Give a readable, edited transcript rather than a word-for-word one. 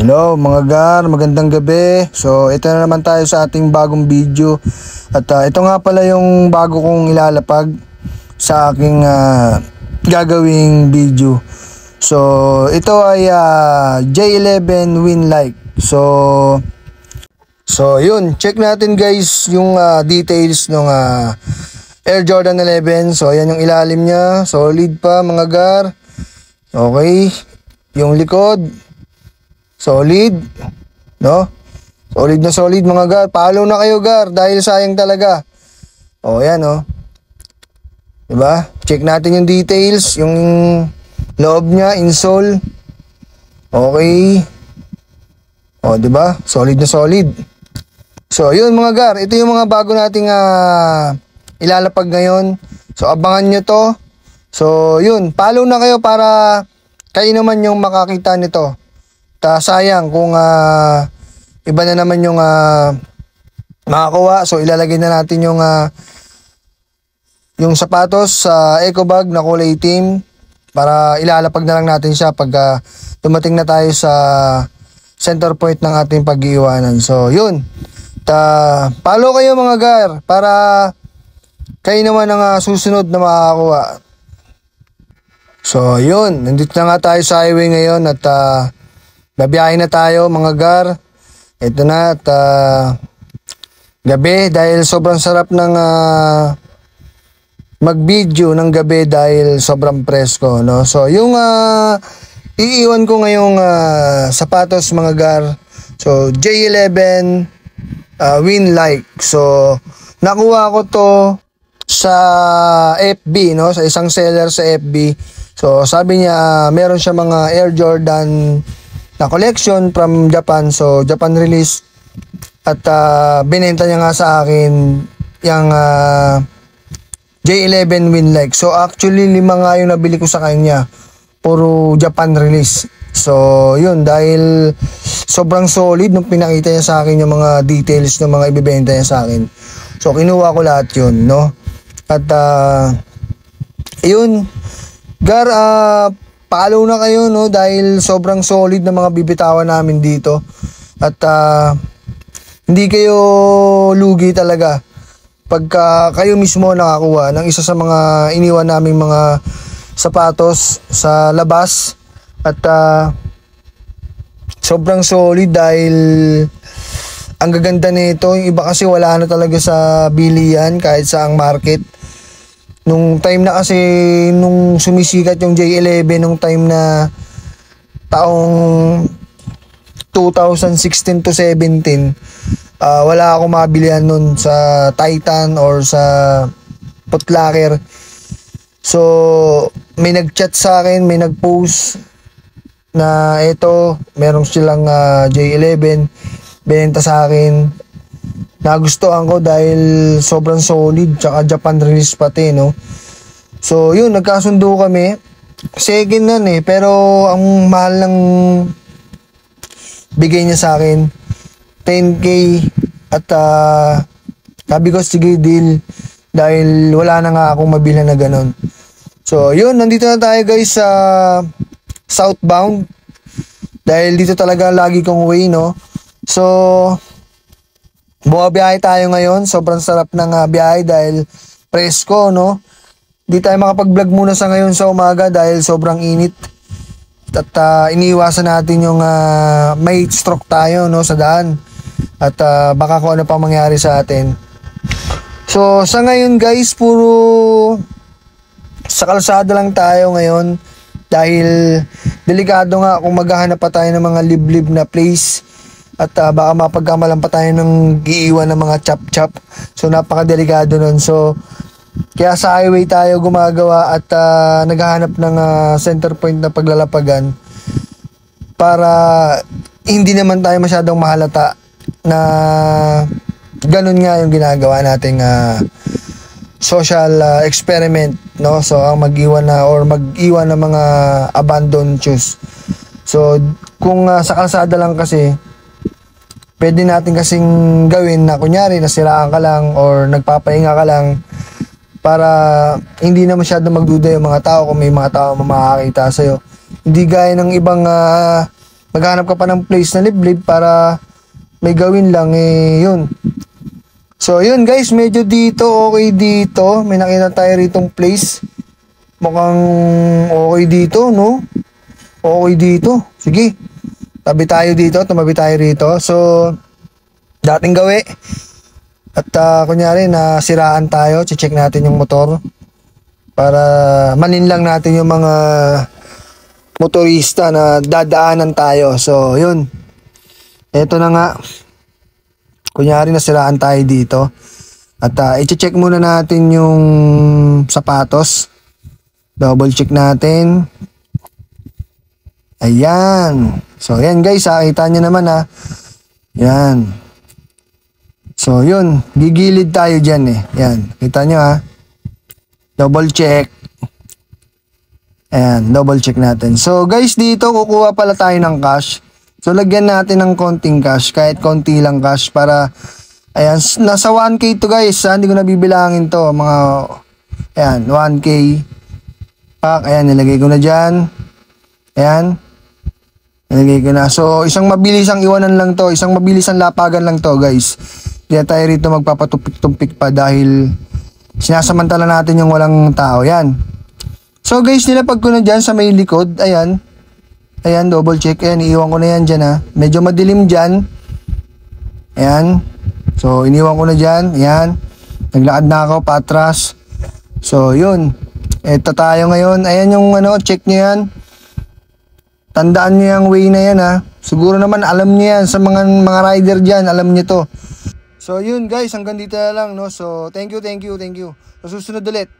Hello mga gar, magandang gabi. So ito na naman tayo sa ating bagong video. At ito nga pala yung bago kong ilalapag sa aking gagawing video. So ito ay J11 Win Like. So yun, check natin guys yung details ng Air Jordan 11. So ayan yung ilalim niya, solid pa mga gar. Okay, yung likod solid, no? Solid na solid mga gar. Follow na kayo gar dahil sayang talaga. O yan oh. Diba? Check natin yung details, yung loob niya, insole. Okay. O diba? Solid na solid. So yun mga gar, ito yung mga bago nating ilalapag ngayon. So abangan nyo to. So yun, follow na kayo para kayo naman yung makakita nito. Sayang kung iba na naman yung makakuha. So ilalagay na natin yung sapatos sa eco bag na kulay itim para ilalapag na lang natin siya pag dumating na tayo sa center point ng ating pag-iiwanan. So yun, follow kayo mga gar para kayo naman ang susunod na makakuha. So yun, nandito na nga tayo sa highway ngayon at babiyahin na tayo mga gar. Ito na at gabi dahil sobrang sarap ng mag-video ng gabi dahil sobrang presko, no? So yung iiwan ko ngayong sapatos mga gar. So J11 Win Like. So nakuha ko to sa FB, no? Sa isang seller sa FB. So sabi niya meron siya mga Air Jordan na collection from Japan, so Japan release at binenta niya nga sa akin yung J11 Win Like. So actually 5 nga yung nabili ko sa kanya, puro Japan release. So yun, dahil sobrang solid nung pinakita niya sa akin yung mga details ng mga ibibenta niya sa akin, so kinuha ko lahat yun, no? At yun gar, follow na kayo, no, dahil sobrang solid na mga bibitawan namin dito. At hindi kayo lugi talaga pagka kayo mismo nakakuha ng isa sa mga iniwan naming mga sapatos sa labas. At sobrang solid dahil ang gaganda nito. Yung iba kasi wala na talaga sa bilihan kahit sa ang market. Nung time na kasi, nung sumisikat yung J11, nung time na taong 2016 to 17, wala akong mabilihan nun sa Titan or sa Foot Locker. So may nag-chat sa akin, may nag-post na ito, meron silang J11 binenta sa akin. Nagustuhan ko dahil sobrang solid, tsaka Japan release pati, no? So yun, nagkasundo kami. Second nun pero ang mahal ng bigay niya sa akin 10K. At sabi ko sige deal, dahil wala na nga akong mabilhan na ganun. So yun, nandito na tayo guys sa southbound, dahil dito talaga lagi kong way, no? So bumabiyahe tayo ngayon. Sobrang sarap ng biyahe dahil presko, no? Di tayo makapag-vlog muna sa ngayon sa umaga dahil sobrang init. At iniiwasan natin yung may stroke tayo, no, sa daan. At baka kung ano pang mangyari sa atin. So sa ngayon guys, puro sa kalsada lang tayo ngayon dahil delikado nga kung maghahanap pa tayo ng mga liblib na place. At baka mapagkamalan pa tayo ng iiwan ng mga chop-chop. So napakadelikado nun. So kaya sa highway tayo gumagawa at naghahanap ng center point na paglalapagan para hindi naman tayo masyadong mahalata na ganun nga yung ginagawa nating social experiment, no? So ang mag-iwan na or mag-iwan ng mga abandoned shoes. So kung sa kalsada lang kasi, pwede natin kasing gawin na kunyari nasiraan ka lang or nagpapahinga ka lang para hindi na masyadong magduda yung mga tao kung may mga tao makakita sa'yo. Hindi gaya ng ibang maghanap ka pa ng place na liblib para may gawin lang yun. So yun guys, medyo dito okay dito. May nakita tayo ritong place. Mukhang okay dito, no? Okay dito. Sige. Tabi tayo dito, tumabi tayo rito. So dating gawi. At kunyari nasiraan tayo, check natin yung motor para manin lang natin yung mga motorista na dadaanan tayo. So yun, eto na nga, kunyari nasiraan tayo dito at i-check muna natin yung sapatos, double check natin. Ayan, so yan guys, kita nyo naman yan. So yun, gigilid tayo dyan yan, kita nyo double check. Ayan, double check natin. So guys, dito kukuha pala tayo ng cash. So lagyan natin ng konting cash, kahit konti lang cash para, ayan, nasa 1K to guys, hindi ko nabibilangin to, mga, ayan, 1K pack. Ayan, nilagay ko na dyan. Ayan, nilagay ko na. So isang mabilisang iwanan lang to, isang mabilisang lapagan lang to guys. Hindi tayo rito magpapatumpik-tumpik pa dahil sinasamantala natin yung walang tao. Yan. So guys, nilapag ko na dyan sa may likod. Ayan. Ayan, double check. Ayan, iiwan ko na yan dyan Medyo madilim dyan. Ayan. So iniwan ko na dyan. Ayan. Naglakad na ako patras. So yun. Eto tayo ngayon. Ayan yung check nyo yan. Tandaan nyo yung way na yan Siguro naman alam nyo yan. Sa mga rider dyan, alam nyo to. So yun guys, hanggang dito na lang, no? So thank you. Sa susunod ulit.